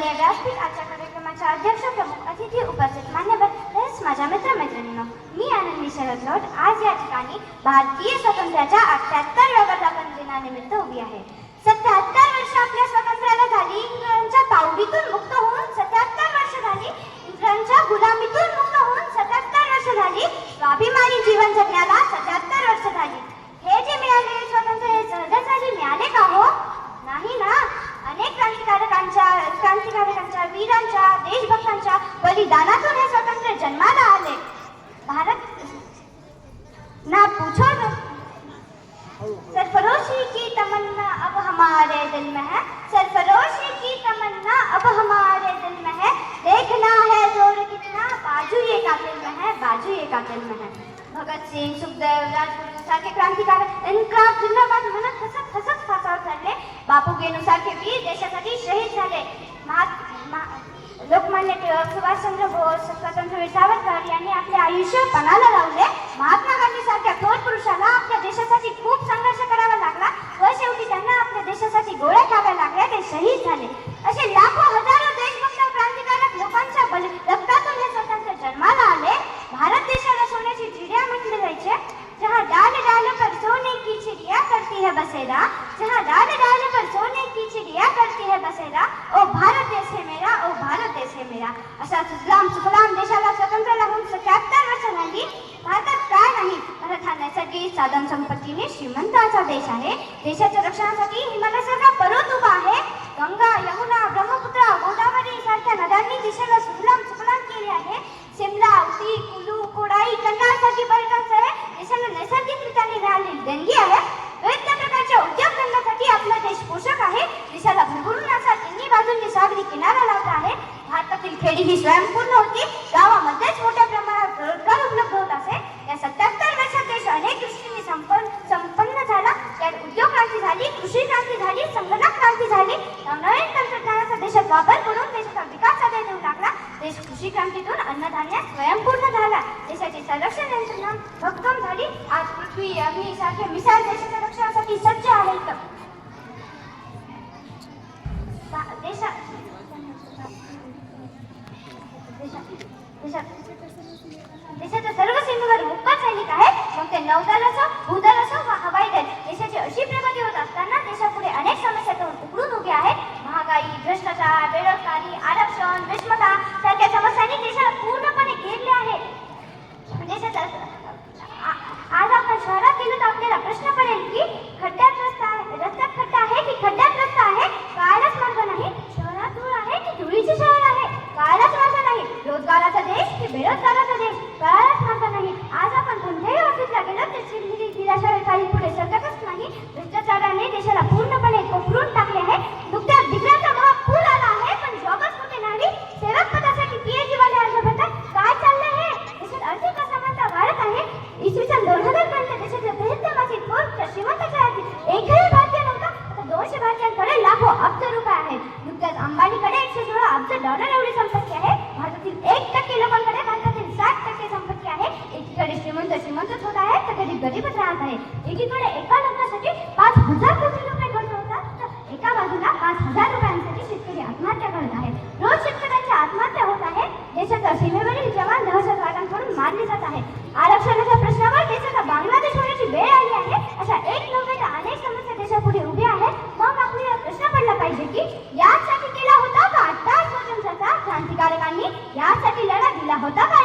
आदरणीय व्यासपीठ आजच्या कार्यक्रमाच्या अध्यक्ष प्रमुख अतिथी उपस्थित मान्यवर तसेच माझ्या मित्रमैत्रिणींनो, मी आनंदी शरद लोट आज या ठिकाणी भारतीय स्वातंत्र्याच्या 78व्या वर्धापन दिनानिमित्त उभी आहे. 77 वर्ष आपल्या स्वातंत्र्याला झाली. इंग्रजांच्या तावडीतून मुक्त होऊन 77 वर्ष झाली. इंग्रजांच्या गुलामीतून मुक्त होऊन 77 वर्ष झाली. स्वाभिमानी जीवन जगण्याला 77 वर्ष झाली. हे जे मिळाले स्वातंत्र्य हे सहजासहजी मिळाले का हो? नाही ना. अनेक क्रांतिकारकांच्या वीरांच्या देशभक्तांच्या बलिदानातून हे स्वातंत्र्य जन्माला आले. भारत ना पूछो सरफरोशी की तमन्ना अब हमारे दिल में है. सरफरोशी की तमन्ना अब हमारे दिल में है. देखना है जोर कितना बाजू ये कातिल में है. बाजू ये कातिल में है. भगत सिंग, सुखदेव, राजगुरू सारखे क्रांतिकारक इन्क्लाब जिंदाबाद म्हणत हसत हसत फासावर चढले. बापू गेनू सारखे वीर देशासाठी शहीद झाले. लोकमान्य टिळक, सुभाषचंद्र बोस, स्वातंत्र्यवीर सावरकर यांनी आपले आयुष्य पणाला लावले. महात्मा गांधी सारख्या थोर पुरुषाला आपल्या देशासाठी खूप संघर्ष करावा लागला व शेवटी त्यांना आपल्या देशासाठी गोळ्या खाव्या लागल्या. ते शहीद झाले. असे लाखो हजारो देशभक्त क्रांतिकारक लोकांच्या रक्तातून हे स्वातंत्र्य जन्माला आले. भारत देशाला सोन्याची चिडिया म्हटले जायचे. जहाँ डाल डाल पर सोने की चिड़िया करती है बसेरा. जहाँ डाल डाल पर सोने की चिड़िया करती है बसेरा. ओ भारत देश है मेरा, ओ भारत देश है मेरा. अशा सुजलाम सुफलाम देशाला स्वातंत्र्य लागून 77 वर्ष झाली. भारतात काय नाही. भारत हा नैसर्गिक साधन संपत्तीने श्रीमंत असा देश आहे. देशाच्या रक्षणासाठी हिमालयासारखा पर्वत उभा आहे. गंगा, यमुना, ब्रह्मपुत्रा, गोदावरी सारख्या नद्यांनी देशाला सुजलाम सुफलाम केले आहे. शिमला, उटी, कुलू, कोडाई, कंधार सारखी पर्यटनस्थळे देशाला नैसर्गिकरित्या मिळालेली देणगी आहे. विविध प्रकारच्या उद्योग धंद्यासाठी आपला देश पोषक आहे. देशाला भरभरून असा तिन्ही बाजूंनी सागरी किनारा लावला आहे. भारतातील खेडी ही स्वयंपूर्ण होती. गावामध्येच मोठ्या प्रमाणात रोजगार उपलब्ध होत असे. या 77 वर्षात देश अनेक दृष्टीने संपन्न झाला. त्यात उद्योग क्रांती झाली, कृषी क्रांती झाली, संगणक क्रांती झाली. नवनवीन तंत्रज्ञानाचा देशात वापर करून देशाचा विकास साधता येऊ लागला. देश कृषी क्रांतीतून अन्नधान्यात स्वयंपूर्ण झाला. देशाची संरक्षण यंत्रणा भक्कम झाली. आज पृथ्वी, अग्नी सारखे मिसाईल देशाच्या रक्षणासाठी सज्ज आहेत. देशाच्या सर्व सीमेवर मुक्काम सैनिक आहेत. मग ते नौदल असो, भूदल असो वा हवाई दल. देशाची अशी प्रगती होत असताना देशापुढे अनेक समस्या उघडून उभ्या आहेत. महागाई, भ्रष्टाचार, बेरोजगारी, आरक्षण, विषमता सारख्या समस्यांनी देशाला पूर्णपणे घेरले आहे. देशाचा आज आपण शहरात गेलो तर आपल्याला प्रश्न पडेल की रस्त्यात खड्डा आहे की खड्ड्यात रस्ता आहे. कळायलाच मार्ग नाही. शहरात धूळ आहे की धुळीचे शहर आहे. कळायलाच मार्ग नाही. रोजगाराचा देश की बेरोजगाराचा देश. कळायलाच मार्ग नाही. आज आपण कोणत्याही ऑफिसला गेलो तर चिरमिरी दिल्याशिवाय काही पुढे सरकतच नाही. भ्रष्टाचाराने देशाला पूर्णपणे कोपरून टाकले आहे. नुकत्याच डिग्र्यांचा महापूर आला आहे पण जॉबच कुठे नाही. सेवक पदासाठी पीएचडी वाले अर्ज भरतात. काय चाललंय हे? देशात आर्थिक असमानता वाढत आहे. इसवी सन 2000 पर्यंत देशाच्या 73 कोटी श्रीमंतांच्या यादीत एकही भारतीय नव्हता. आता 200 भारतीयांकडे लाखो अब्ज रुपये आहेत. नुकत्याच अंबानीकडे 116 अब्ज डॉलर एवढी संपत्ती आहे. भारतातील 1% लोकांकडे भारतातील 60% संपत्ती आहे. एकीकडे श्रीमंतच होत आहेत तर कधी गरीबच राहत आहे. एकीकडे एका लग्नासाठी 5000 कोटी रुपये खर्च होतात तर एका बाजूला 5000 रुपयांसाठी शेतकरी आत्महत्या करत आहेत. रोज शेतकऱ्यांच्या आत्महत्या होत आहेत. देशाच्या सीमेवरील जवान दहशतवाद्यांकडून मारले जात आहेत. आरक्षणाच्या प्रश्नावर देशाचा बांगलादेश होण्याची वेळ आली आहे. अशा एक नव्हे तर अनेक समस्या देशापुढे उभ्या आहेत. मग आपल्याला प्रश्न पडला पाहिजे की यासाठी केला होता का 28 स्वातंत्र्याचा? क्रांतिकारकांनी यासाठी लढा दिला होता का?